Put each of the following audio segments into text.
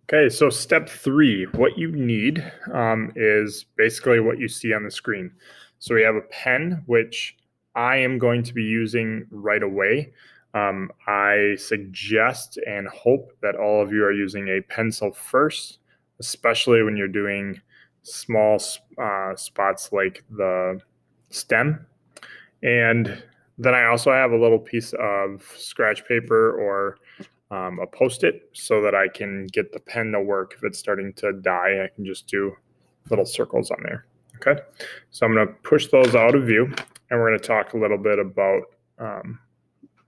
Okay, so step three, what you need is basically what you see on the screen. So we have a pen, which I am going to be using right away. I suggest and hope that all of you are using a pencil first, especially when you're doing small spots like the stem. And then I also have a little piece of scratch paper or a Post-it so that I can get the pen to work. If it's starting to die, I can just do little circles on there. Okay, so I'm going to push those out of view, and we're going to talk a little bit about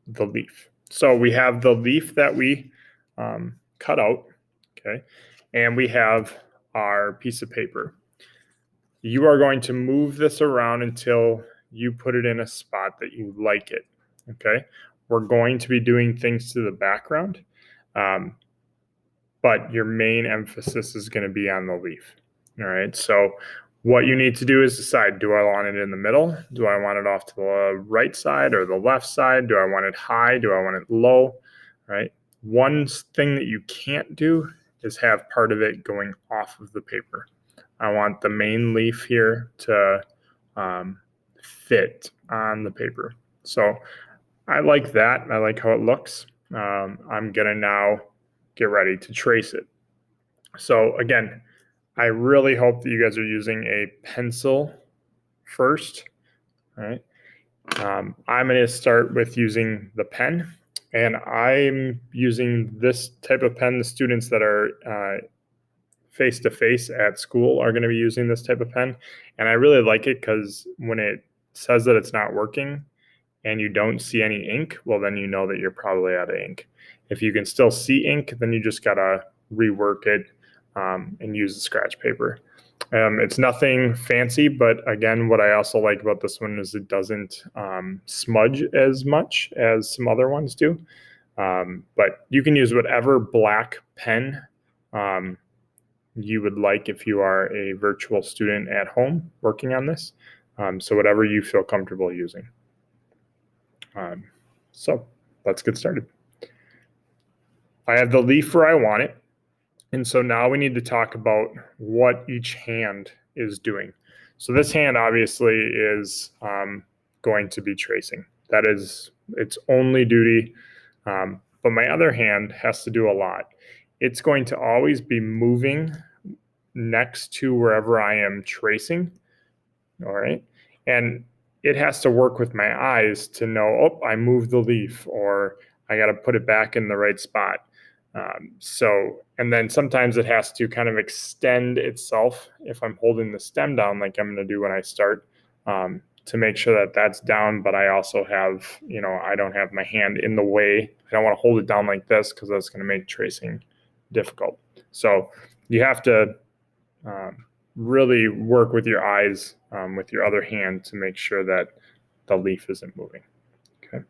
the leaf. So we have the leaf that we cut out, okay, and we have our piece of paper. You are going to move this around until you put it in a spot that you like it, okay? We're going to be doing things to the background, but your main emphasis is going to be on the leaf, all right? So what you need to do is decide, do I want it in the middle? Do I want it off to the right side or the left side? Do I want it high? Do I want it low? All right? One thing that you can't do is have part of it going off of the paper. I want the main leaf here to fit on the paper. So I like that. I like how it looks. I'm gonna now get ready to trace it. So again, I really hope that you guys are using a pencil first. All right. I'm going to start with using the pen, and I'm using this type of pen. The students that are face to face at school are going to be using this type of pen, and I really like it because when it says that it's not working and you don't see any ink, well, then you know that you're probably out of ink. If you can still see ink, then you just got to rework it and use the scratch paper. It's nothing fancy, but again, what I also like about this one is it doesn't smudge as much as some other ones do. But you can use whatever black pen you would like if you are a virtual student at home working on this. So whatever you feel comfortable using. So let's get started. I have the leaf where I want it. And so now we need to talk about what each hand is doing. So this hand obviously is going to be tracing. That is its only duty. But my other hand has to do a lot. It's going to always be moving next to wherever I am tracing. All right. And it has to work with my eyes to know, oh, I moved the leaf, or I got to put it back in the right spot. And then sometimes it has to kind of extend itself if I'm holding the stem down, like I'm going to do when I start, to make sure that that's down. But I also have, I don't have my hand in the way. I don't want to hold it down like this because that's going to make tracing difficult. So you have to really work with your eyes with your other hand to make sure that the leaf isn't moving. Okay,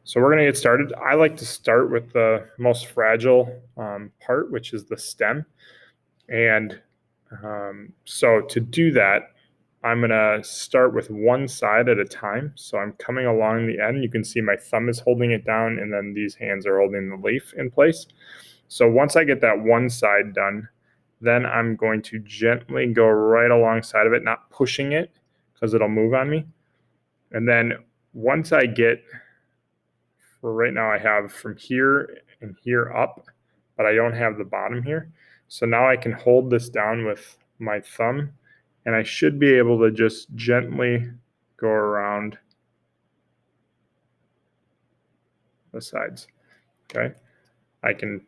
so we're going to get started. I like to start with the most fragile part, which is the stem. And so to do that, I'm going to start with one side at a time. So I'm coming along the end. You can see my thumb is holding it down, and then these hands are holding the leaf in place. So once I get that one side done, then I'm going to gently go right alongside of it, not pushing it because it'll move on me. And then once I get, for right now I have from here and here up, but I don't have the bottom here. So now I can hold this down with my thumb, and I should be able to just gently go around the sides. Okay, I can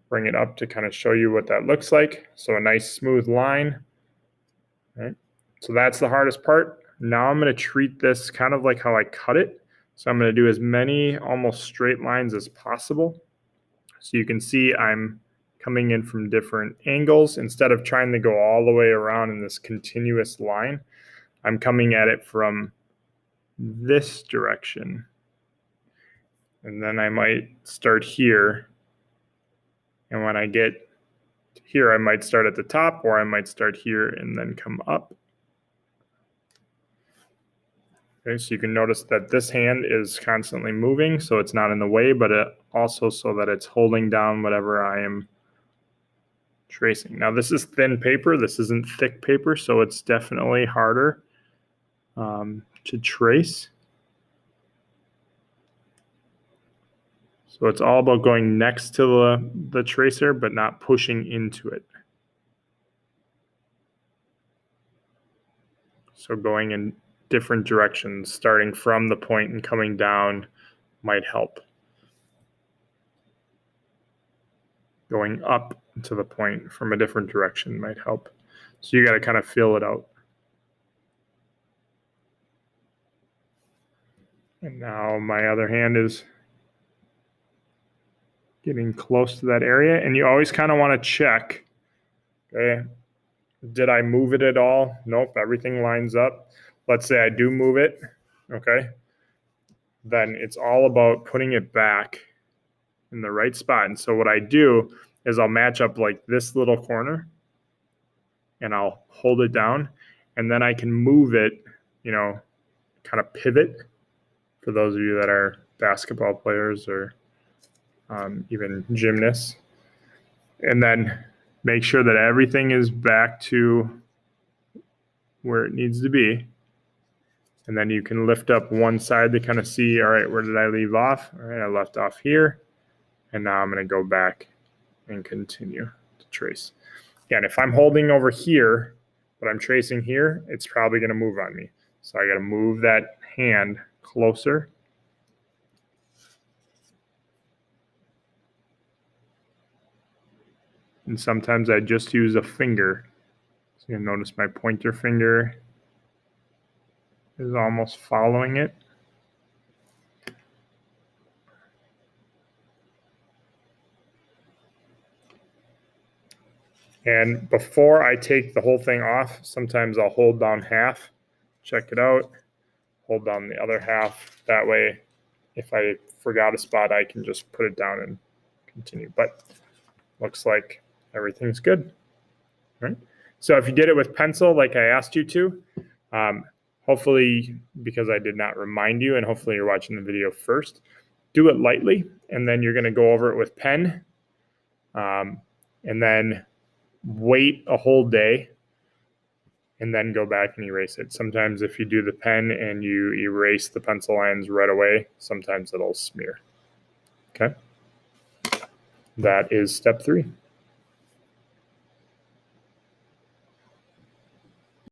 bring it up to kind of show you what that looks like. So a nice smooth line. Right? So that's the hardest part. Now I'm going to treat this kind of like how I cut it. So I'm going to do as many almost straight lines as possible. So you can see I'm coming in from different angles. Instead of trying to go all the way around in this continuous line, I'm coming at it from this direction. And then I might start here. And when I get here, I might start at the top, or I might start here and then come up. Okay, so you can notice that this hand is constantly moving, so it's not in the way, but it also so that it's holding down whatever I am tracing. Now this is thin paper, this isn't thick paper, so it's definitely harder to trace. So it's all about going next to the tracer, but not pushing into it. So going in different directions, starting from the point and coming down might help. Going up to the point from a different direction might help. So you got to kind of feel it out. And now my other hand is getting close to that area. And you always kind of want to check, okay, did I move it at all? Nope, everything lines up. Let's say I do move it, okay? Then it's all about putting it back in the right spot. And so what I do is I'll match up like this little corner and I'll hold it down, and then I can move it, you know, kind of pivot for those of you that are basketball players or even gymnasts, and then make sure that everything is back to where it needs to be. And then you can lift up one side to kind of see, all right, where did I leave off? All right, I left off here. And now I'm going to go back and continue to trace. Again, if I'm holding over here, but I'm tracing here, it's probably going to move on me. So I got to move that hand closer. And sometimes I just use a finger. So you'll notice my pointer finger is almost following it. And before I take the whole thing off, sometimes I'll hold down half, check it out, hold down the other half. That way, if I forgot a spot, I can just put it down and continue. But looks like everything's good. All right. So if you did it with pencil, like I asked you to, hopefully, because I did not remind you, and hopefully you're watching the video first, do it lightly, and then you're going to go over it with pen, and then wait a whole day and then go back and erase it. Sometimes if you do the pen and you erase the pencil lines right away, sometimes it'll smear. Okay. That is step 3.